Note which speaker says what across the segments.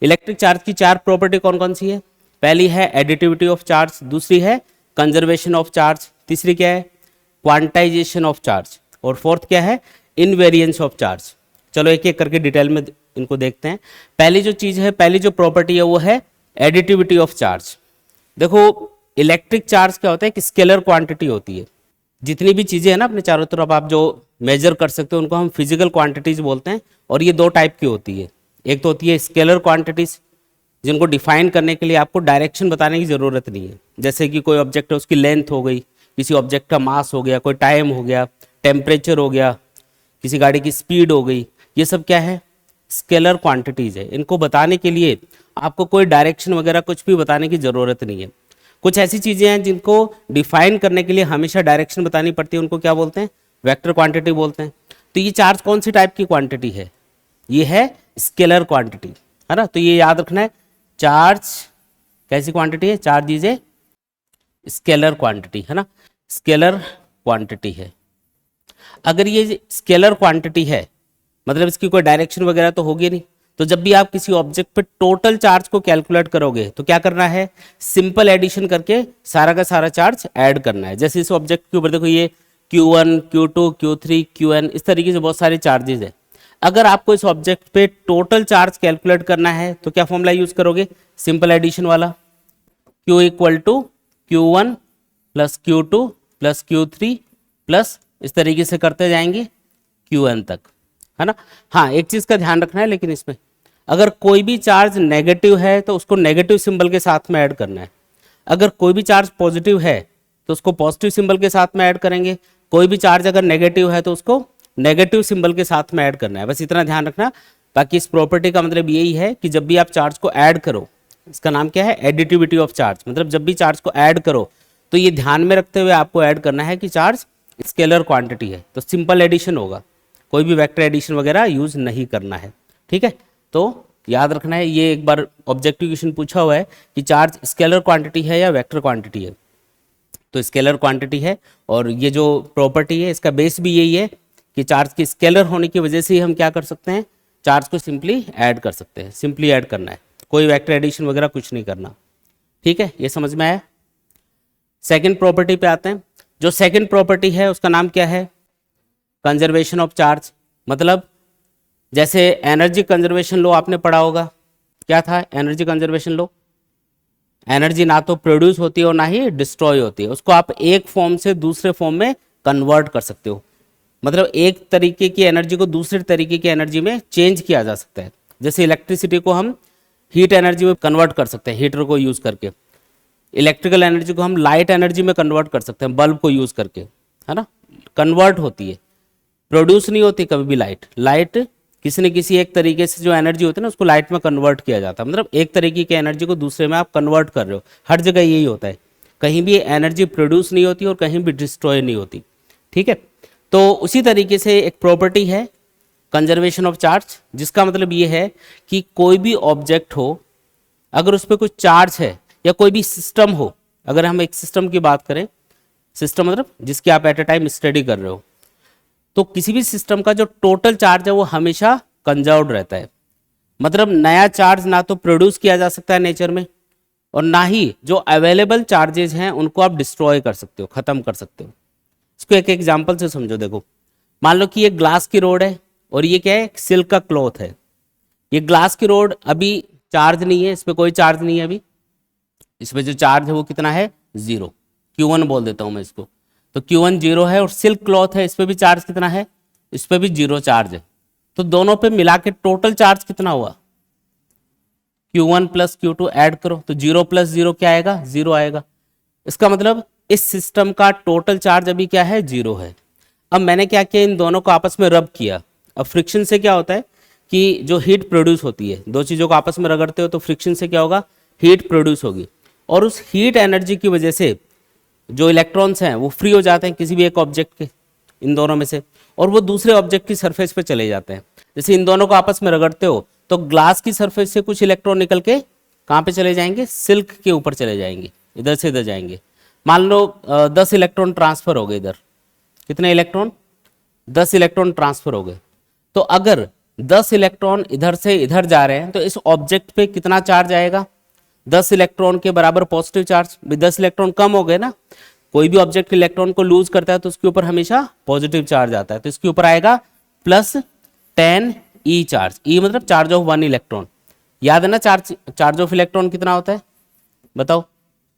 Speaker 1: Electric charge की चार property कौन कौन सी है? पहली है एडिटिविटी ऑफ चार्ज, दूसरी है कंजर्वेशन ऑफ चार्ज, तीसरी क्या है? क्वांटाइजेशन ऑफ चार्ज, और फोर्थ क्या है? Invariance of charge. चलो एक एक करके डिटेल में इनको देखते हैं। पहली जो चीज है, पहली जो प्रॉपर्टी है वो है एडिटिविटी ऑफ चार्ज। देखो इलेक्ट्रिक चार्ज क्या होता है कि स्केलर क्वांटिटी होती है। जितनी भी चीजें हैं ना अपने चारों तरफ आप जो मेजर कर सकते हो उनको हम फिजिकल क्वांटिटीज बोलते हैं, और ये दो टाइप की होती है। एक तो होती है स्केलर क्वांटिटीज, जिनको डिफाइन करने के लिए आपको डायरेक्शन बताने की जरूरत नहीं है। जैसे कि कोई ऑब्जेक्ट है उसकी लेंथ हो गई, किसी ऑब्जेक्ट का मास हो गया, कोई टाइम हो गया, टेम्परेचर हो गया, किसी गाड़ी की स्पीड हो गई, ये सब क्या है? स्केलर क्वांटिटीज है। इनको बताने के लिए आपको कोई डायरेक्शन वगैरह कुछ भी बताने की जरूरत नहीं है। कुछ ऐसी चीजें हैं जिनको डिफाइन करने के लिए हमेशा डायरेक्शन बतानी पड़ती है, उनको क्या बोलते हैं? वेक्टर क्वांटिटी बोलते हैं। तो ये चार्ज कौन सी टाइप की क्वांटिटी है? ये है स्केलर क्वांटिटी, है ना। तो ये याद रखना है, चार्ज कैसी क्वांटिटी है? Charge is a scalar quantity, है ना, स्केलर क्वांटिटी है। अगर ये स्केलर क्वांटिटी है मतलब इसकी कोई डायरेक्शन वगैरह तो होगी नहीं, तो जब भी आप किसी ऑब्जेक्ट पे टोटल चार्ज को कैलकुलेट करोगे तो क्या करना है? सिंपल एडिशन करके सारा का सारा चार्ज ऐड करना है। जैसे इस ऑब्जेक्ट के ऊपर देखो ये Q1, Q2, Q3, Qn, इस तरीके से बहुत सारे चार्जेस है। अगर आपको इस ऑब्जेक्ट पे टोटल चार्ज कैलकुलेट करना है तो क्या फॉर्मूला यूज करोगे? सिंपल एडिशन वाला, Q equal to Q1 plus Q2 plus Q3 plus इस तरीके से करते जाएंगे Qn तक, है ना। हाँ एक चीज का ध्यान रखना है, लेकिन इसमें अगर कोई भी चार्ज नेगेटिव है तो उसको नेगेटिव सिंबल के साथ में ऐड करना है। अगर कोई भी चार्ज पॉजिटिव है तो उसको पॉजिटिव सिंबल के साथ में ऐड करेंगे। कोई भी चार्ज अगर नेगेटिव है तो उसको नेगेटिव सिंबल के साथ में ऐड करना है, बस इतना ध्यान रखना। बाकी इस प्रॉपर्टी का मतलब यही है कि जब भी आप चार्ज को ऐड करो, इसका नाम क्या है? Additivity of charge. मतलब जब भी चार्ज को ऐड करो तो ये ध्यान में रखते हुए आपको ऐड करना है कि चार्ज स्केलर क्वांटिटी है, तो सिंपल एडिशन होगा, कोई भी वेक्टर एडिशन वगैरह यूज नहीं करना है, ठीक है। तो याद रखना है, ये एक बार ऑब्जेक्टिव क्वेश्चन पूछा हुआ है कि चार्ज स्केलर क्वांटिटी है या वेक्टर क्वांटिटी है, तो स्केलर क्वांटिटी है। और ये जो प्रॉपर्टी है इसका बेस भी यही है कि चार्ज की स्केलर होने की वजह से ही हम क्या कर सकते हैं? चार्ज को सिंपली ऐड कर सकते हैं। सिंपली ऐड करना है, कोई वेक्टर एडिशन वगैरह कुछ नहीं करना, ठीक है। ये समझ में आया। सेकंड प्रॉपर्टी पे आते हैं। जो सेकंड प्रॉपर्टी है उसका नाम क्या है? Conservation of charge. मतलब जैसे एनर्जी कंजर्वेशन लॉ आपने पढ़ा होगा, क्या था एनर्जी कंजर्वेशन लॉ? एनर्जी ना तो प्रोड्यूस होती है और ना ही डिस्ट्रॉय होती है, उसको आप एक फॉर्म से दूसरे फॉर्म में कन्वर्ट कर सकते हो। मतलब एक तरीके की एनर्जी को दूसरे तरीके की एनर्जी में चेंज किया जा सकता है। जैसे इलेक्ट्रिसिटी को हम हीट एनर्जी में कन्वर्ट कर सकते हैं हीटर को यूज करके, इलेक्ट्रिकल एनर्जी को हम लाइट एनर्जी में कन्वर्ट कर सकते हैं बल्ब को यूज करके, है ना। कन्वर्ट होती है, प्रोड्यूस नहीं होती कभी भी लाइट किसी न किसी एक तरीके से जो एनर्जी होती है ना उसको लाइट में कन्वर्ट किया जाता है। मतलब एक तरीके की एनर्जी को दूसरे में आप कन्वर्ट कर रहे हो, हर जगह यही होता है, कहीं भी एनर्जी प्रोड्यूस नहीं होती और कहीं भी डिस्ट्रॉय नहीं होती, ठीक है। तो उसी तरीके से एक प्रॉपर्टी है कंजर्वेशन ऑफ चार्ज, जिसका मतलब ये है कि कोई भी ऑब्जेक्ट हो, अगर उस पर कोई चार्ज है या कोई भी सिस्टम हो, अगर हम एक सिस्टम की बात करें, सिस्टम मतलब जिसकी आप एट ए टाइम स्टडी कर रहे हो, तो किसी भी सिस्टम का जो टोटल चार्ज है वो हमेशा कंजर्व्ड रहता है। मतलब नया चार्ज ना तो प्रोड्यूस किया जा सकता है नेचर में, और ना ही जो अवेलेबल चार्जेस हैं उनको आप डिस्ट्रॉय कर सकते हो, खत्म कर सकते हो। इसको एक एग्जांपल से समझो। देखो मान लो कि ये ग्लास की रोड है और ये क्या है? सिल्क का क्लॉथ है। ये ग्लास की रोड अभी चार्ज नहीं है, इस पर कोई चार्ज नहीं है अभी, इस पर जो चार्ज है वो कितना है? 0, Q1 बोल देता हूं मैं इसको। तो Q1 0 है, और सिल्क क्लॉथ है, इस पे भी चार्ज कितना है? इस पे भी 0 चार्ज है। तो दोनों पे मिला के टोटल चार्ज कितना हुआ? Q1 प्लस Q2 ऐड करो तो 0 प्लस 0 क्या आएगा? 0 आएगा। इसका मतलब इस सिस्टम का टोटल चार्ज अभी क्या है? 0 है। अब मैंने क्या किया? इन दोनों को आपस में रब किया। अब फ्रिक्शन से क्या होता है कि जो हीट प्रोड्यूस होती है, दो चीजों को आपस में रगड़ते हो तो फ्रिक्शन से क्या होगा? हीट प्रोड्यूस होगी, और उस हीट एनर्जी की वजह से जो इलेक्ट्रॉन्स हैं वो फ्री हो जाते हैं किसी भी एक ऑब्जेक्ट के, इन दोनों में से, और वो दूसरे ऑब्जेक्ट की सरफेस पे चले जाते हैं। जैसे इन दोनों को आपस में रगड़ते हो तो ग्लास की सरफेस से कुछ इलेक्ट्रॉन निकल के कहाँ पे चले जाएंगे? सिल्क के ऊपर चले जाएंगे, इधर से इधर जाएंगे। मान लो 10 इलेक्ट्रॉन ट्रांसफर हो गए इधर। कितने इलेक्ट्रॉन? 10 इलेक्ट्रॉन ट्रांसफर हो गए। तो अगर 10 इलेक्ट्रॉन इधर से इधर जा रहे हैं तो इस ऑब्जेक्ट पे कितना चार्ज आएगा? 10 इलेक्ट्रॉन के बराबर पॉजिटिव चार्ज। 10 इलेक्ट्रॉन कम हो गए ना, कोई भी ऑब्जेक्ट इलेक्ट्रॉन को लूज करता है तो उसके ऊपर हमेशा पॉजिटिव चार्ज आता है, तो इसके ऊपर आएगा +10 चार्ज। ई मतलब चार्ज ऑफ 1 इलेक्ट्रॉन। याद है ना चार्ज ऑफ इलेक्ट्रॉन कितना होता है बताओ?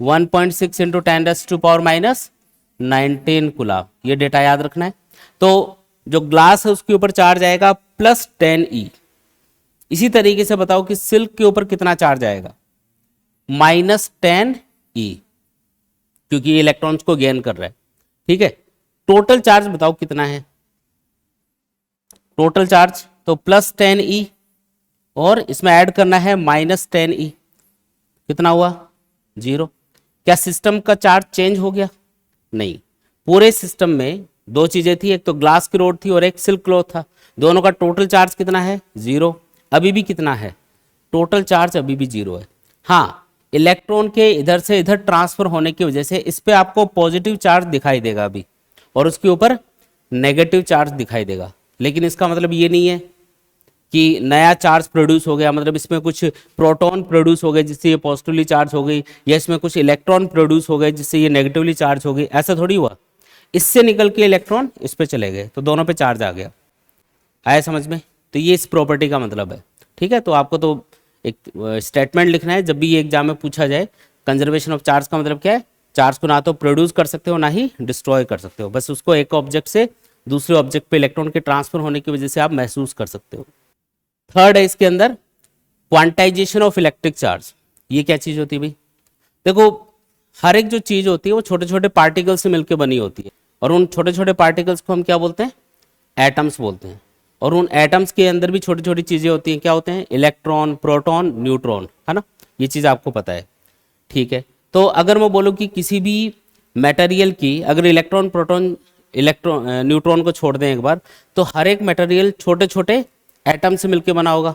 Speaker 1: 1.6 इंटू 10⁻⁻19 कूलम। ये डेटा याद रखना है। तो जो ग्लास है उसके ऊपर चार्ज आएगा +10 इसी तरीके से बताओ कि सिल्क के ऊपर कितना चार्ज आएगा? -10 क्योंकि ये इलेक्ट्रॉन्स को गेन कर रहा है। ठीक है, टोटल चार्ज बताओ कितना है? टोटल चार्ज तो +10 और इसमें ऐड करना है -10 कितना हुआ? 0। क्या सिस्टम का चार्ज चेंज हो गया? नहीं। पूरे सिस्टम में दो चीजें थी, एक तो ग्लास की रोड थी और एक सिल्क क्लॉथ था। दोनों का टोटल चार्ज कितना है? 0। अभी भी कितना है? टोटल चार्ज अभी भी 0 है। हाँ, इलेक्ट्रॉन के इधर से इधर ट्रांसफर होने की वजह से इस पे आपको पॉजिटिव चार्ज दिखाई देगा अभी, और उसके ऊपर नेगेटिव चार्ज दिखाई देगा। लेकिन इसका मतलब ये नहीं है कि नया चार्ज प्रोड्यूस हो गया, मतलब इसमें कुछ प्रोटॉन प्रोड्यूस हो गए जिससे ये पॉजिटिवली चार्ज हो गई, या इसमें कुछ इलेक्ट्रॉन प्रोड्यूस हो गए जिससे ये नेगेटिवली चार्ज हो गई। ऐसा थोड़ी हुआ। इससे निकल के इलेक्ट्रॉन इस पे चले गए तो दोनों पे चार्ज आ गया। आया समझ में? तो ये इस प्रॉपर्टी का मतलब है। ठीक है, तो आपको तो एक स्टेटमेंट लिखना है जब भी ये एग्जाम में पूछा जाए। कंजर्वेशन ऑफ चार्ज का मतलब क्या है? चार्ज को ना तो प्रोड्यूस कर सकते हो ना ही डिस्ट्रॉय कर सकते हो, बस उसको एक ऑब्जेक्ट से दूसरे ऑब्जेक्ट पे इलेक्ट्रॉन के ट्रांसफर होने की वजह से आप महसूस कर सकते हो। थर्ड है इसके अंदर क्वांटाइजेशन ऑफ इलेक्ट्रिक चार्ज। ये क्या चीज होती है भाई? देखो, हर एक जो चीज होती है वो छोटे छोटे पार्टिकल से मिलकर बनी होती है, और उन छोटे छोटे पार्टिकल्स को हम क्या बोलते हैं? एटम्स बोलते हैं। और उन एटम्स के अंदर भी छोटी छोटी चीजें होती हैं, क्या होते हैं? इलेक्ट्रॉन, प्रोटॉन, न्यूट्रॉन, है ना? ये चीज आपको पता है। ठीक है, तो अगर मैं बोलूँ कि किसी भी मटेरियल की अगर इलेक्ट्रॉन, प्रोटॉन, न्यूट्रॉन को छोड़ दें एक बार, तो हर एक मटेरियल छोटे छोटे एटम से मिलकर बना होगा।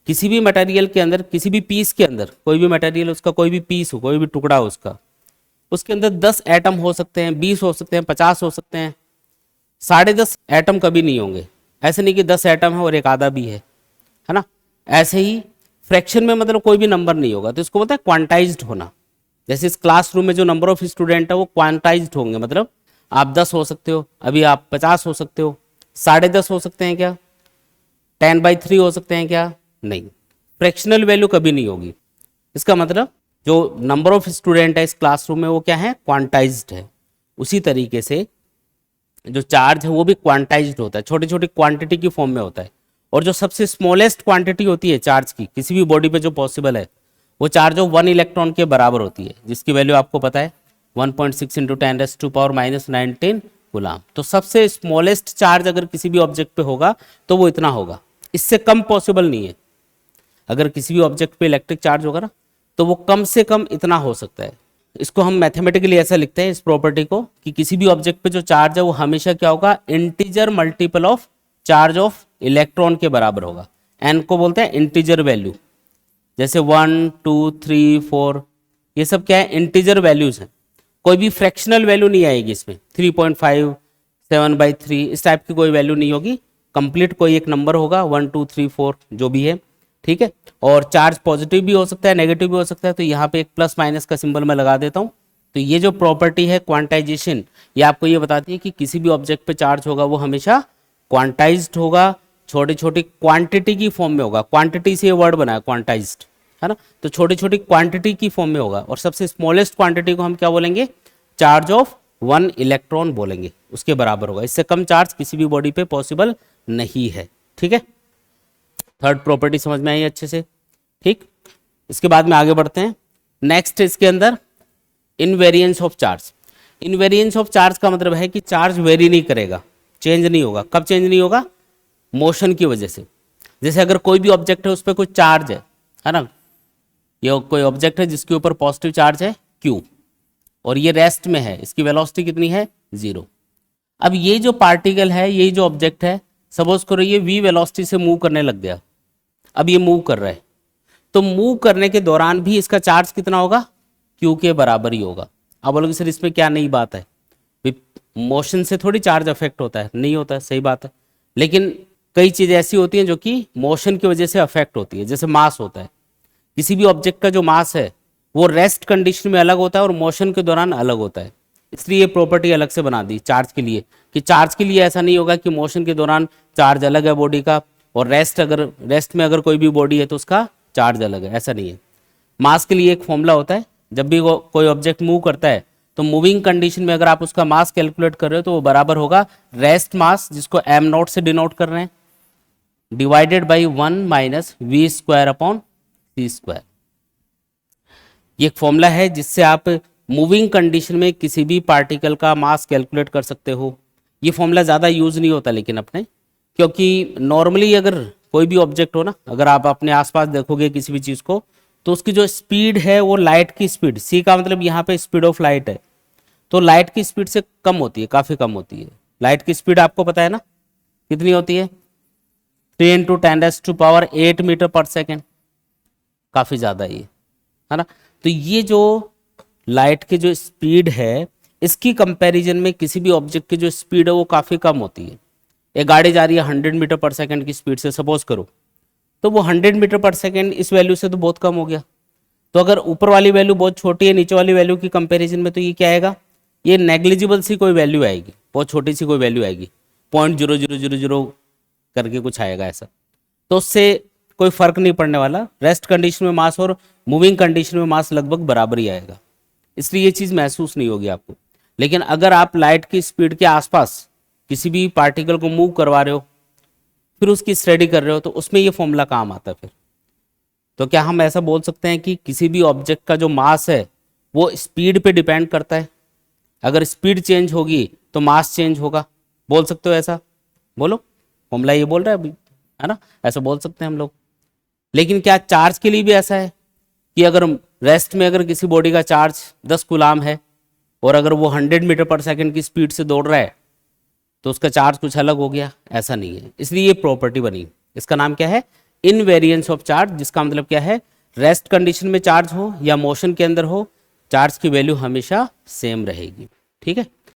Speaker 1: किसी भी मटेरियल के अंदर, किसी भी पीस के अंदर, कोई भी मटेरियल, उसका कोई भी पीस हो, कोई भी टुकड़ा हो उसका, उसके अंदर 10 एटम हो सकते हैं, 20 हो सकते हैं, 50 हो सकते हैं, 10.5 एटम कभी नहीं होंगे। ऐसे नहीं कि 10 एटम है और एक आधा भी है ना? ऐसे ही फ्रैक्शन में मतलब कोई भी नंबर नहीं होगा, तो इसको बोलते हैं क्वांटाइज्ड होना। जैसे इस क्लासरूम में जो नंबर ऑफ स्टूडेंट है वो क्वांटाइज्ड होंगे, मतलब आप 10 हो सकते हो, अभी आप 50 हो सकते हो, 10.5 हो सकते हैं क्या? 10/3 हो सकते हैं क्या? नहीं। फ्रैक्शनल वैल्यू कभी नहीं होगी। इसका मतलब जो नंबर ऑफ स्टूडेंट है इस क्लासरूम में वो क्या है? क्वांटाइज्ड है। उसी तरीके से जो चार्ज है वो भी क्वांटाइज्ड होता है, छोटी छोटी क्वांटिटी की फॉर्म में होता है। और जो सबसे स्मॉलेस्ट क्वांटिटी होती है चार्ज की किसी भी बॉडी पे जो पॉसिबल है, वो चार्ज ऑफ 1 इलेक्ट्रॉन के बराबर होती है, जिसकी वैल्यू आपको पता है 1.6 इंटू 10⁻⁻19 कूलम। तो सबसे स्मॉलेस्ट चार्ज अगर किसी भी ऑब्जेक्ट पे होगा तो वो इतना होगा, इससे कम पॉसिबल नहीं है। अगर किसी भी ऑब्जेक्ट पे इलेक्ट्रिक चार्ज होगा ना, तो वो कम से कम इतना हो सकता है। इसको हम मैथमेटिकली ऐसा लिखते हैं इस प्रॉपर्टी को, कि किसी भी ऑब्जेक्ट पे जो चार्ज है वो हमेशा क्या होगा? Integer multiple of charge of electron के बराबर होगा। एन को बोलते हैं इंटीजर वैल्यू। जैसे 1, 2, 3, 4, ये सब क्या है? इंटीजर वैल्यूज हैं। कोई भी फ्रैक्शनल वैल्यू नहीं आएगी इसमें। 3.5, 7/3 इस टाइप की कोई वैल्यू नहीं होगी। कंप्लीट कोई एक नंबर होगा, 1, 2, 3, 4 जो भी है। ठीक है, और चार्ज पॉजिटिव भी हो सकता है, नेगेटिव भी हो सकता है। तो यहाँ पे एक प्लस माइनस का सिंबल मैं लगा देता हूँ। तो ये जो प्रॉपर्टी है क्वांटाइजेशन, ये आपको ये बताती है कि किसी भी ऑब्जेक्ट पे चार्ज होगा वो हमेशा क्वांटाइज्ड होगा, छोटी छोटी क्वांटिटी की फॉर्म में होगा। क्वांटिटी से ये वर्ड बना है क्वांटाइज्ड, है ना? तो छोटी छोटी क्वांटिटी की फॉर्म में होगा। और सबसे स्मॉलेस्ट क्वांटिटी को हम क्या बोलेंगे? चार्ज ऑफ 1 इलेक्ट्रॉन बोलेंगे, उसके बराबर होगा। इससे कम चार्ज किसी भी बॉडी पे पॉसिबल नहीं है। ठीक है, थर्ड प्रॉपर्टी समझ में आई अच्छे से? ठीक, इसके बाद में आगे बढ़ते हैं। नेक्स्ट इसके अंदर invariance of charge. Invariance of charge का मतलब है कि चार्ज वेरी नहीं करेगा, चेंज नहीं होगा। कब चेंज नहीं होगा? मोशन की वजह से। जैसे अगर कोई भी ऑब्जेक्ट है उस पर कोई चार्ज है ना? ये कोई ऑब्जेक्ट है जिसके ऊपर पॉजिटिव चार्ज है Q, और ये रेस्ट में है, इसकी वेलोसिटी कितनी है? 0। अब ये जो पार्टिकल है, ये जो ऑब्जेक्ट है, सपोज करो ये v वेलोसिटी से मूव करने लग गया। अब ये मूव कर रहा है, तो मूव करने के दौरान भी इसका चार्ज कितना होगा? Q के बराबर ही होगा। अब बोलोगे सर इसमें क्या नई बात है? मोशन से थोड़ी चार्ज अफेक्ट होता है? नहीं होता है, सही बात है। लेकिन कई चीज़ें ऐसी होती हैं जो कि मोशन की वजह से अफेक्ट होती है, जैसे मास होता है। किसी भी ऑब्जेक्ट का जो मास है वो रेस्ट कंडीशन में अलग होता है और मोशन के दौरान अलग होता है। इसलिए ये प्रॉपर्टी अलग से बना दी चार्ज के लिए, कि चार्ज के लिए ऐसा नहीं होगा कि मोशन के दौरान चार्ज अलग है बॉडी का और रेस्ट में अगर कोई भी बॉडी है तो उसका चार्ज अलग है, ऐसा नहीं है। मास के लिए एक फॉर्मूला होता है, जब भी वो कोई ऑब्जेक्ट मूव करता है तो मूविंग कंडीशन में अगर आप उसका मास कैलकुलेट कर रहे हो तो वो बराबर होगा रेस्ट मास, जिसको एम नॉट से डिनोट कर रहे हैं, divided by 1 minus V square upon C square. ये एक फॉर्मूला है जिससे आप मूविंग कंडीशन में किसी भी पार्टिकल का मास कैलकुलेट कर सकते हो। ये फॉर्मूला ज़्यादा यूज़ नहीं होता लेकिन अपने, क्योंकि नॉर्मली अगर कोई भी ऑब्जेक्ट हो ना, अगर आप अपने आसपास देखोगे किसी भी चीज़ को, तो उसकी जो स्पीड है वो लाइट की स्पीड, सी का मतलब यहाँ पे स्पीड ऑफ लाइट है, तो लाइट की स्पीड से कम होती है, काफ़ी कम होती है। लाइट की स्पीड आपको पता है ना कितनी होती है, 3 × 10⁸ मीटर पर सेकेंड, काफ़ी ज़्यादा है ना। तो ये जो लाइट की जो स्पीड है इसकी कंपैरिजन में किसी भी ऑब्जेक्ट की जो स्पीड है वो काफ़ी कम होती है। एक गाड़ी जा रही है 100 मीटर पर सेकेंड की स्पीड से सपोज करो, तो वो 100 मीटर पर सेकेंड इस वैल्यू से तो बहुत कम हो गया। तो अगर ऊपर वाली वैल्यू बहुत छोटी है नीचे वाली वैल्यू की कंपैरिजन में, तो ये क्या आएगा, ये नेग्लिजिबल सी कोई वैल्यू आएगी, बहुत छोटी सी कोई वैल्यू आएगी, 0.0000 करके कुछ आएगा ऐसा। तो उससे कोई फर्क नहीं पड़ने वाला, रेस्ट कंडीशन में मास और मूविंग कंडीशन में मास लगभग बराबर ही आएगा, इसलिए ये चीज़ महसूस नहीं होगी आपको। लेकिन अगर आप लाइट की स्पीड के आसपास किसी भी पार्टिकल को मूव करवा रहे हो, फिर उसकी स्टडी कर रहे हो, तो उसमें ये फॉर्मूला काम आता है फिर। तो क्या हम ऐसा बोल सकते हैं कि किसी भी ऑब्जेक्ट का जो मास है वो स्पीड पे डिपेंड करता है, अगर स्पीड चेंज होगी तो मास चेंज होगा, बोल सकते हो ऐसा? बोलो, फॉर्मूला ये बोल रहा है अभी, है ना, ऐसा बोल सकते हैं हम लोग। लेकिन क्या चार्ज के लिए भी ऐसा है कि अगर रेस्ट में अगर किसी बॉडी का चार्ज 10 कूलाम है और अगर वो 100 मीटर पर सेकेंड की स्पीड से दौड़ रहा है तो उसका चार्ज कुछ अलग हो गया? ऐसा नहीं है। इसलिए ये प्रॉपर्टी बनी, इसका नाम क्या है, इनवेरिएंस ऑफ चार्ज, जिसका मतलब क्या है, रेस्ट कंडीशन में चार्ज हो या मोशन के अंदर हो, चार्ज की वैल्यू हमेशा सेम रहेगी। ठीक है।